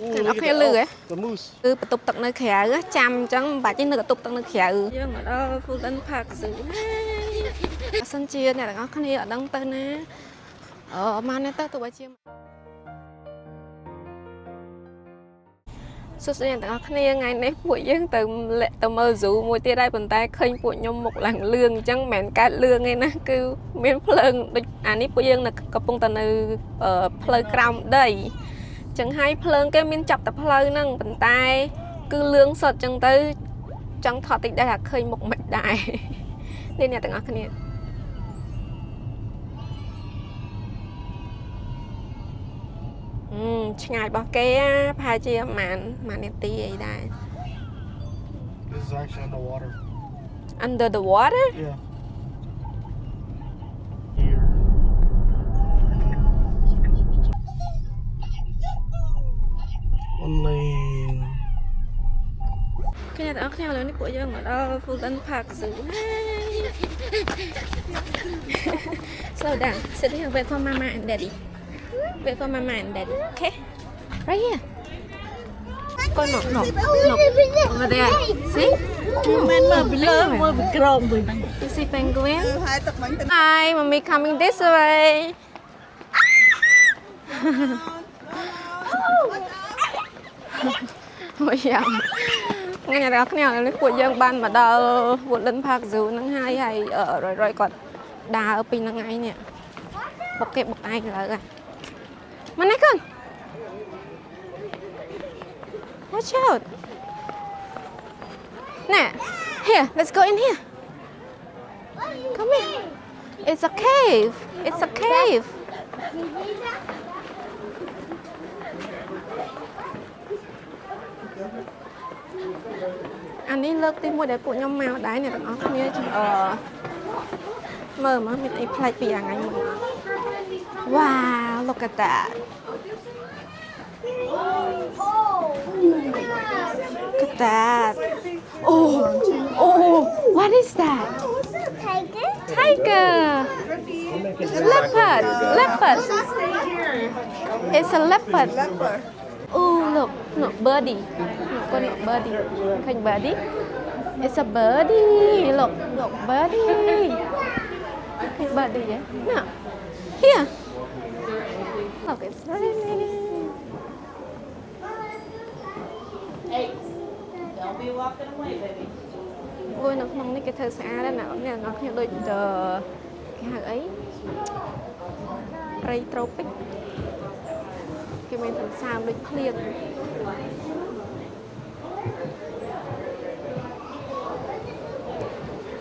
Ooh, look at the moose. Cứ tục tận nơi khỏe chăm chẳng bà chỉ nơi tục tận nơi khỏe nhưng mà đó phụ tân phạt sự sân chia này là có khăn ở đăng tên á mà này ta tụi bà chia số này ta có khăn ngày nay buổi dương từ mơ rủ mùi tia đây bàn tay khơi buổi nhom một làng lương chẳng mẹn cá lương ngay nè cứ miếng phơi nít buổi dương là có bông tận phơi cam đây chẳng hay phơi cái miếng chọc tập phơi năng bàn tay cứ lương sọt chẳng tới chẳng thọ tịch đây là khơi một mạch đại nên nhà ta có khăn ngày bao cái pha chia mà nè tí ấy đây. This is actually underwater. Under the water? Yeah. Here. One lane. Cái này tao theo lớn của dân ở đâu phụ tân phạt giữ slow down sit here wait for mama and daddy wait for mama and daddy okay right here con nọ over there see men mà bị lơ mà bị crom rồi you see penguin hi mommy coming this way ôi dạ nghe là cái nào của dân ban mà đào vụt lên phạt dù nắng hai hay ở rồi còn đà ở pin nắng ngay nè bọc kẹp bọc tay là rồi mà này con watch out nè here let's go in here come in it's a cave anh đi lướt đi mua để phụ nhau màu đáy này nó không như mờ mà mình thấy play bì anh wow look at that look at that oh what is that tiger leopard it's a leopard oh look birdie con birdie khanh birdie it's a birdie look birdie birdie yeah no here look it's really hey don't be walking away baby ôi nó không cái thơ xa đó nào nè nó theo đôi cái hàng ấy ray tropic cái mình làm sao đôi clear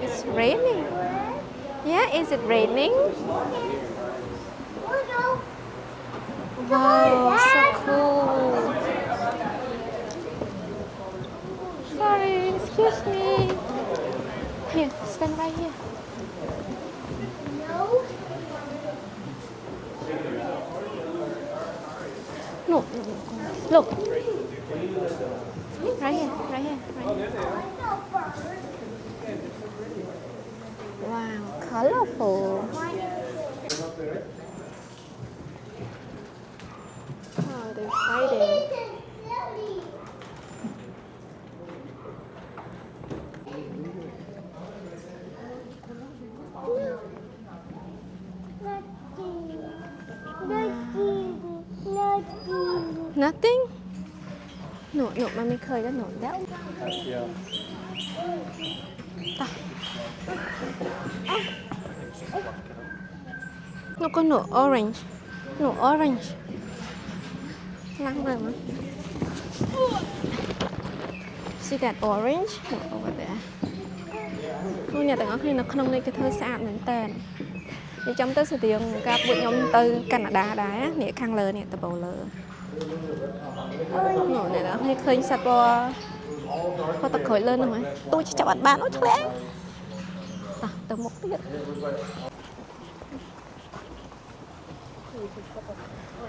it's raining yeah is it raining wow so cool sorry excuse me here stand right here no look right here wow colorful oh they're fighting nothing no mommy khơi đó nổi đó nó có nổ orange lăng rồi mà see that orange over there ngôi nhà tầng ở khi nó không lên cái thơ xa mình tên thì trong tới sự tiền các bụi nhóm từ Canada đá nè khang lơ nè tập bầu lơ nổ này là hơi khơi sạch bò có tập khởi lên rồi tôi chỉ chào bạn nó chắc lẽ từ một tiết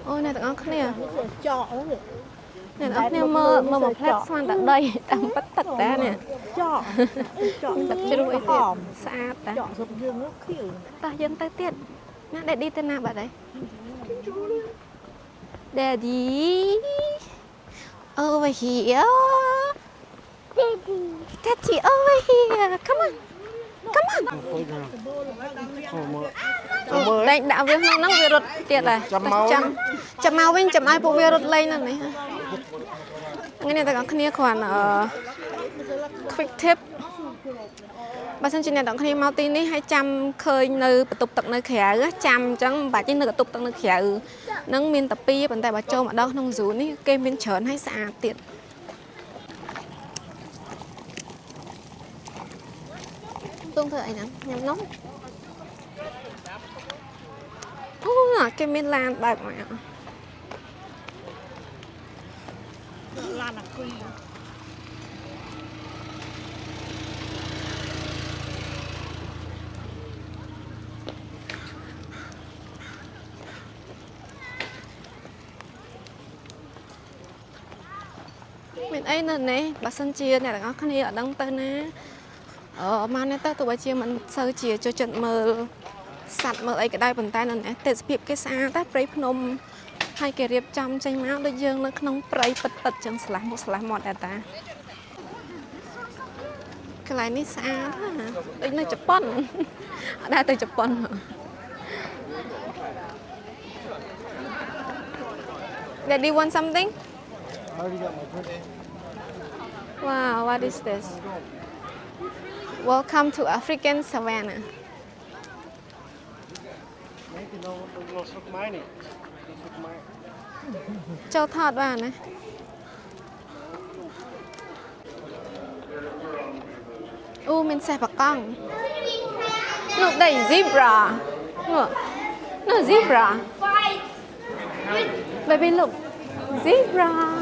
ôi này tụi con nè này ốc nè mơ một plate xoan tại đây đang bắt tật ra nè tập cho đuôi tiệt xa ta dân tới tiệt nè để đi tên nào bà đấy daddy over here. Daddy over here. Come on. Come on. Đây đã việc nó việc rụt tiệt rồi. Chậm mauវិញchậm ai bộ việc rụt lên này. Ngay này ta có khnia khoản quick tip. Bà xin chị này đặng khi mau tin đi hay chăm khơi nơi tục tập nơi khẻ chăm chẳng bà chỉ nơi tục tập nơi khẻ nâng miên tập pi bàn tay bà châu mà đâu nông rú ní kem miên chớn hay xả tiệt tương tự ấy nè nhắm nóng kem miên lan bạc mà Lan là quy. mình ấy nè nè bà sân chia này là có khăn ở đông tây nè mà nè tao tụi bà chia mình sơ chia cho trận mờ sạch mờ ấy cái đây bàn tay nè nè tết phiệp cái xa tát prey phnom hai cái riệp trong tranh máu đôi dương nó không prey bật chẳng slah một ta cái này ní xa đó hả đây nó chụp pon ở đây tôi chụp pon Daddy want something? I already got my drink. Wow, what is this? Welcome to African Savannah. Maybe no suck mine. Châu thọt vào này. Mình xài vào con. Look, đây zebra. Look, no zebra. Baby, look, zebra.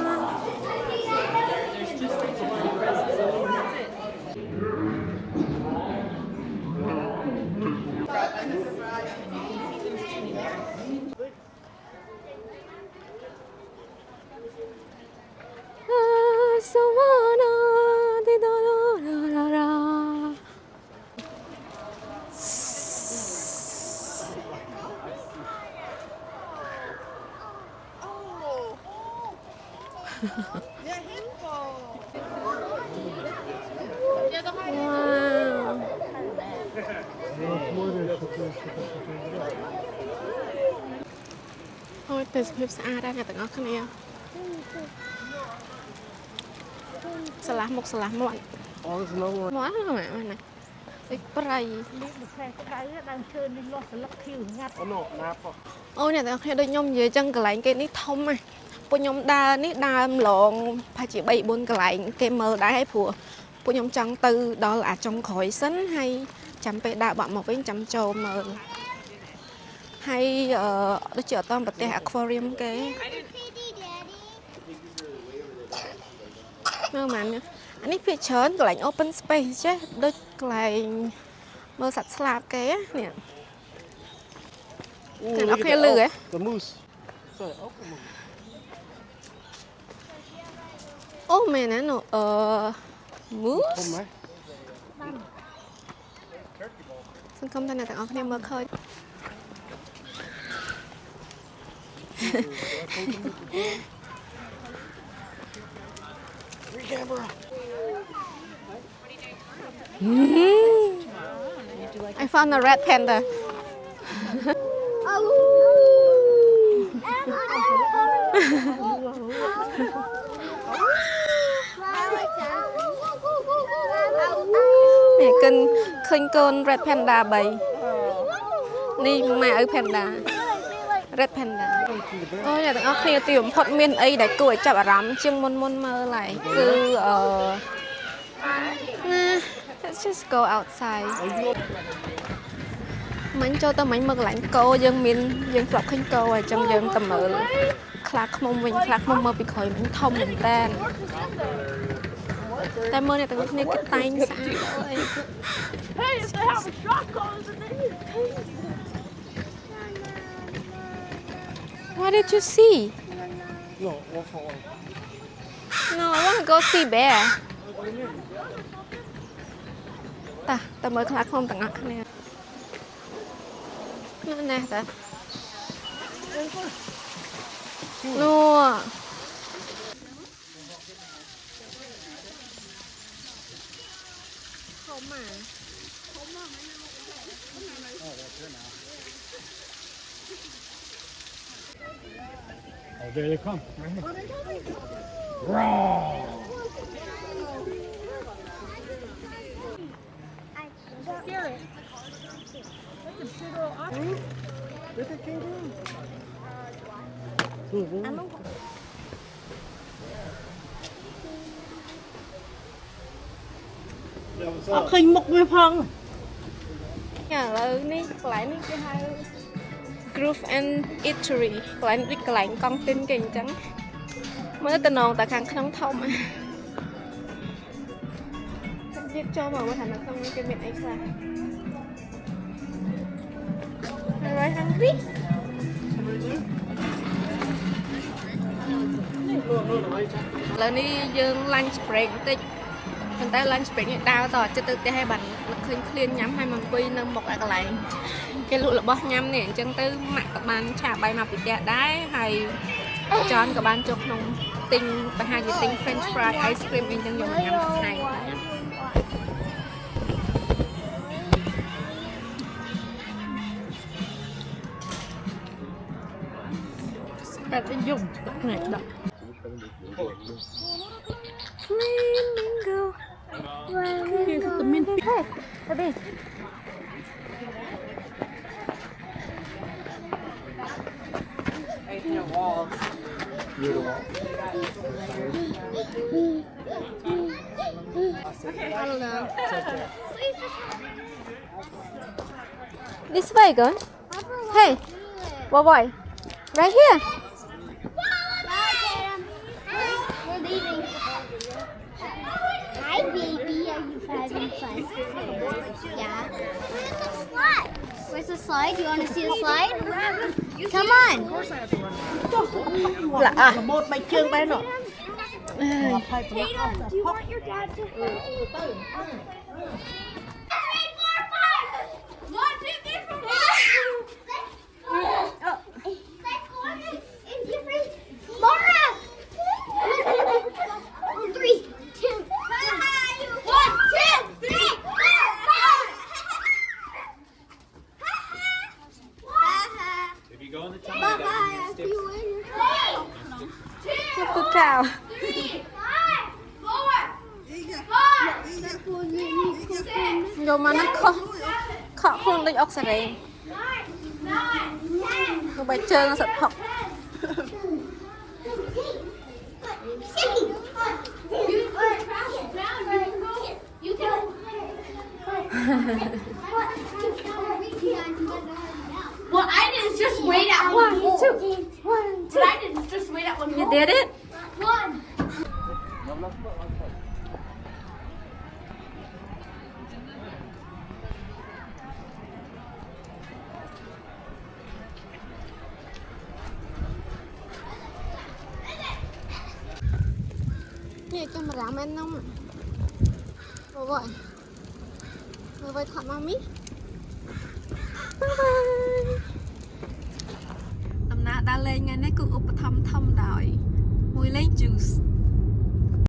Wow. Thôi, từ phim xa ra nhà tận ốc này. Salah một salah một. Móa nó mà này. Cái prey. Ôi nhà tận ốc đây nhom về chân cái lạnh cái nít thông à. Bọn nhóm đa nít đa lộn phải chỉ 7-4 cái lạnh cái mờ đá hay phùa. Bọn nhóm trắng từ đó là trong khói sấn hay chấm pe đa bọn một với chấm trâu mờ. Hay nó chở toàn bật tè aquarium cái mà anh ấy phía chớn cái lạnh open space chứ đôi cái lạnh mơ sạch slab cái á nè cái nó khe lử ấy The moose. Ô mẹ nó moose xin không thân này tặng em mơ khơi I found a red panda. Nè kênh khinh con red panda bầy. Đi mà ở panda. Red panda. Ôi nhà tụi nó khi tìm phật miên ấy để cười chập rắm chiêng môn mơ lại cứ let's just go outside. Mình cho tao mình mơ lạnh cô dân miên dân flop khinh cô ở trong dân tầm ở khạc mông mình khạc mông mơ bị khỏi mình thông mình tên. Tại mơ này tụi nó cái tay xa ơi. What did you see? No, one for one. No, I want to go see bear. Ta mới khá không tặng ngạc nè. Nè ta. No. mà. Oh, there they come. Right here. Look at kangaroo. Yeah, what's up? khinh mục người phong Nhà là ní lại ní cái hai Groove and Eatery lại con tin kìa trắng mới tên nòn tại khang không thông à viết cho mà thành là không cái miệng ấy sao rồi hungry là ní dương lunch break tích mình ta lunch break này đau tỏ cho tự hai bạn khơi clean nhắm hai mầm quy nâng một lại cái lụa là bó nhắm nè chân tư mạng các bạn trả bài mà bị kẹt đáy hay chọn các bạn chụp nông tinh và hai cái tinh French fry ice cream in chân dùng nhắm này ta sẽ dùng này đọc Flamingo Hey, Abby. Near the wall. I don't know. This way, girl. Hey, boy. Right here. We're leaving. Hi, baby. Are you having fun? Yeah. Where's the slide? Where's the slide? You want to see the slide? Come on. là à một bánh trưng bay nọ Tatum, do you want your dad to? 3, 4, 5. 1, 2, 3, 4. Let's go in different. Laura. 3, 2, 1, 2, 3, 4, 5. If you go in the tunnel, Bye you bye. gotta See use you later. Look at cow. 3, 5, 4, 5, 6, Vô mà nó khó khuôn đến ốc xà rèn. 9, 10. Nó bay chơi nó sạch học. What I did is just wait at 1, 2. What I did is just wait at 1. You did it? 1. Gì camera men không? Rồi. Rồi vậy thật mami. Bye bye. Tầm nã đã lên ngay nấy cũng úp thăm đòi. Mùi lấy juice.